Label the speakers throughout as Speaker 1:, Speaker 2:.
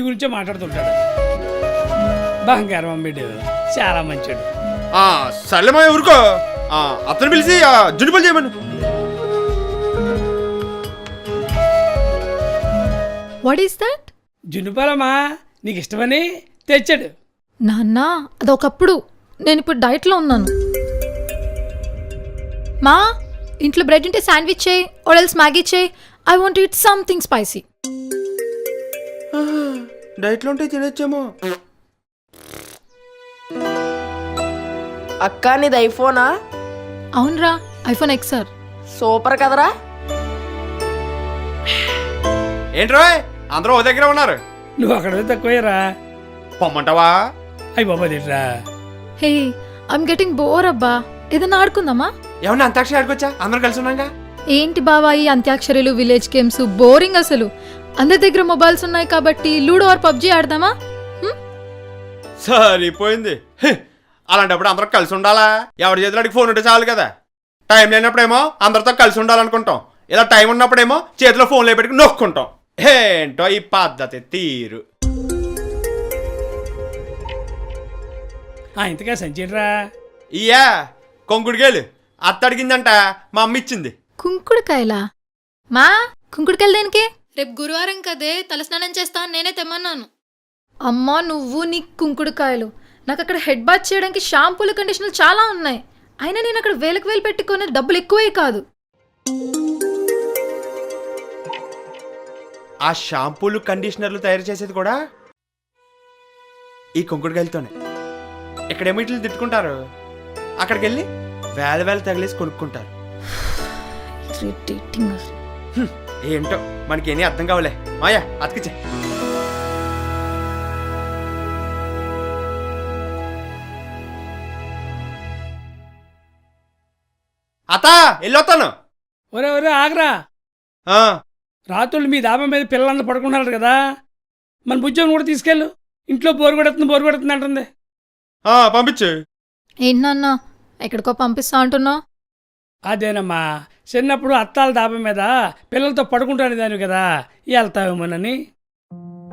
Speaker 1: గురించే మాట్లాడుతుంటాడు. బంగారం అమ్మిడు, చాలా మంచిడు.
Speaker 2: సర్లేమా ఊరుకో. అతను పిలిచి జునిపలు చేయమను.
Speaker 3: What is that?
Speaker 1: జున్నుపాలమ్మా, నీకు ఇష్టమని తెచ్చాడు.
Speaker 3: నాన్న, అదొకప్పుడు. నేను ఇప్పుడు డైట్లో ఉన్నాను. మా ఇంట్లో బ్రెడ్ ఉంటే శాండ్విచ్ చేయి, ఆర్ ఎల్స్ మ్యాగీ చేయి. I want eat something spicy.
Speaker 2: డైట్లో ఉంటే తినొచ్చేమో.
Speaker 4: అక్క, నీది ఐఫోనా?
Speaker 3: అవునరా, ఐఫోన్ XR.
Speaker 4: సూపర్ కదరా.
Speaker 2: ఏంట్రా అందరూ ఓ దగ్గర ఉన్నారు?
Speaker 1: నువ్వు అక్కడ తక్కువేరా.
Speaker 2: పొమ్మంటావా?
Speaker 1: అయ్యి బాబా తిట్రా.
Speaker 3: హే, ఐమ్ గెటింగ్ బోర్ అబ్బా. ఏదైనా ఆడుకుందామా?
Speaker 2: ఏమన్నా అంతాక్షరి ఆడుకోవచ్చా? అందరూ కలిసి ఉన్నాగా.
Speaker 3: ఏంటి బావా ఈ అంత్యాక్షరీలు, విలేజ్ గేమ్స్ బోరింగ్ అసలు. అందరి దగ్గర మొబైల్స్ ఉన్నాయి కాబట్టి లూడో ఆర్ పబ్జీ ఆడదామా?
Speaker 2: సరిపోయింది. అలాంటప్పుడు అందరూ కలిసి ఉండాలా? ఎవరి చేతిలో ఫోన్ ఉంటే చాలు కదా. టైం లేనప్పుడేమో అందరితో కలిసి ఉండాలనుకుంటాం. ఇలా టైం ఉన్నప్పుడేమో చేతిలో ఫోన్లో పెట్టుకుని నొక్కుంటాం. ఏంటో ఈ పద్ధతి తీరు.
Speaker 1: ఇంతగా సంచిరా.
Speaker 2: ఇయ్యా కొంకుడికేళ్ళు అత్తడిగిందంట, మా అమ్మ ఇచ్చింది.
Speaker 3: కుంకుడుకాయలా? మా కుంకుడుకాయలు దేనికి? రేపు గురువారం కదే, తలస్నానం చేస్తా నేనే తెమ్మన్నాను. అమ్మా నువ్వు నీ కుంకుడుకాయలు. నాకు అక్కడ హెడ్ బాత్ చేయడానికి షాంపూలు, కండిషనర్లు చాలా ఉన్నాయి. అయినా నేను అక్కడ వేలకు వేలు పెట్టుకునే డబ్బులు ఎక్కువే కాదు.
Speaker 2: ఆ షాంపూలు, కండిషనర్లు తయారు చేసేది కూడా ఈ కొంకుడుకాయలతోనే. ఇక్కడేమో ఇట్లు తిట్టుకుంటారు, అక్కడికి వెళ్ళి వేల తగిలేసి కొనుక్కుంటారు. ఏంటో మనకేమీ అర్థం కావలే. మాయా అతికిచ్చే. అత్త వెళ్ళొస్తాను.
Speaker 1: ఒరే ఒరే ఆగరా. రాత్రులు మీ డాబా మీద పిల్లలందరూ పడుకుంటున్నారు కదా, మన బుజ్జోని కూడా తీసుకెళ్ళు. ఇంట్లో బోరు కొడుతుంది అంటుంది.
Speaker 2: పంపించు.
Speaker 3: ఏంటన్నా ఎక్కడికో పంపిస్తా అంటున్నావు?
Speaker 1: అదేనమ్మా, చిన్నప్పుడు అత్తాల డాబా మీద పిల్లలతో పడుకుంటాను దాని కదా, వెళ్తావేమోనని.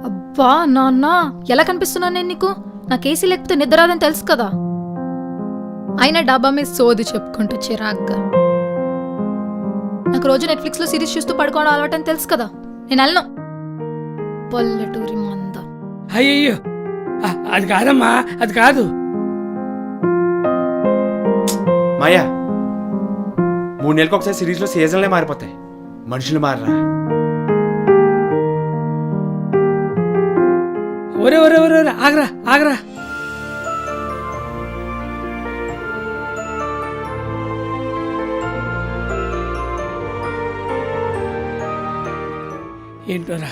Speaker 3: అబ్బా నాన్న, ఎలా కనిపిస్తున్నాను నేను నీకు? నాకు ఏసీ లేకపోతే నిద్ర రాదని తెలుసు కదా. అయినా డాబా మీద సోది చెప్పుకుంటూ చిరాగ్గా. నాకు రోజు నెట్ఫ్లిక్స్లో సిరీస్ చూస్తూ పడుకోవడం అలవాటని తెలుసు కదా. నేను వెళ్ళను. పల్లెటూరి మంద.
Speaker 1: అయ్యయ్యో, అది కాదమ్మా, అది కాదు.
Speaker 2: మాయా 3 నెలలకు ఒకసారి సిరీస్లో సీజన్లే మారిపోతాయి, మనుషులు మారరా.
Speaker 1: ఒరే ఒరే ఒరే ఒరే ఆగరా ఆగరా. ఏంటోరా,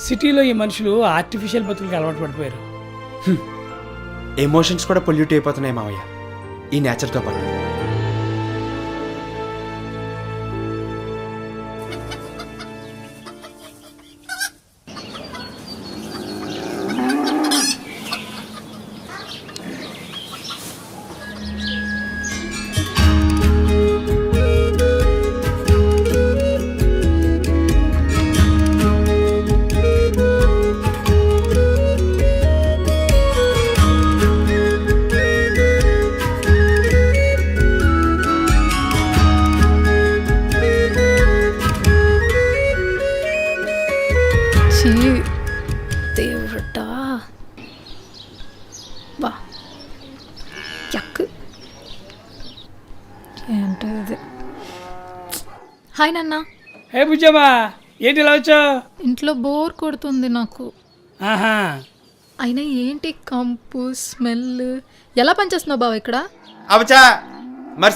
Speaker 1: సిటీలో ఈ మనుషులు ఆర్టిఫిషియల్ బతుకులకి అలవాటు పడిపోయారు.
Speaker 2: ఎమోషన్స్ కూడా పొల్యూట్ అయిపోతున్నాయి మావయ్య ఈ నేచర్తో పాటు.
Speaker 3: దేవుడా బా యక్. ఏంటో ఇది. హాయ్ నాన్న.
Speaker 1: హే బుజ్జమ్మా, ఏంటి ఇలా వచ్చావు?
Speaker 3: ఇంట్లో బోర్ కొడుతుంది నాకు.
Speaker 1: ఆహా,
Speaker 3: అయినా ఏంటి కంపు స్మెల్? ఎలా పనిచేస్తున్నావు బావ ఇక్కడ?
Speaker 2: అవచా మరి